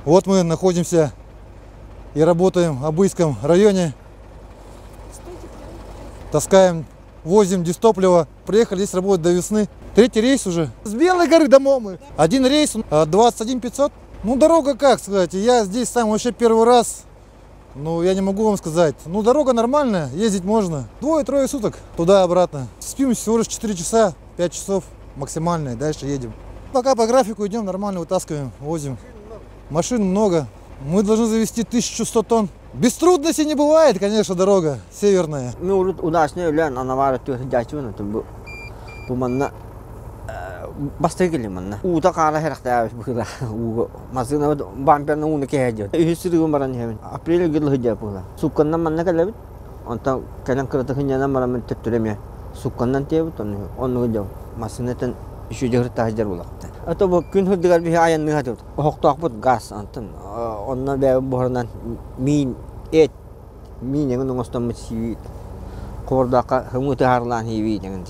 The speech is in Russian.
Вот мы находимся и работаем в Обыйском районе. Таскаем, возим дистопливо. Приехали здесь работать до весны. Третий рейс уже. С Белой горы домой мы. Один рейс 21 500. Ну, дорога, как сказать, я здесь сам вообще первый раз. Ну, я не могу вам сказать. Ну, дорога нормальная, ездить можно. 2-3 суток туда-обратно. Спим всего лишь 4 часа, 5 часов максимальные. Дальше едем. Пока по графику идем, нормально вытаскиваем, возим. Машин много. Мы должны завести 1100 тонн. Без трудностей не бывает, конечно, дорога северная. Мы уже удачно являем, она варит дячивно, там bu manna bastı geliyor manna. Uda kara herhalde burada. Masına bamperna unu kehediyor. Hiçbir umaran hemen. April gül hıca burada. Sukkandan manna kalabit. Ondan kalan kırıtı hıncana maramın tüttüremiyor. Sukkandan tiyabit onu. Onu hıca. Masıneten işi cehir tahjar bulakta. Atau bu gün hıddıgar bir ayan nıhatır. Hoktu akbut gaz antan. Ondan beri buhardan min et. Min yang nungostan mesi. Korda ka hımı tıharlan hivi jangan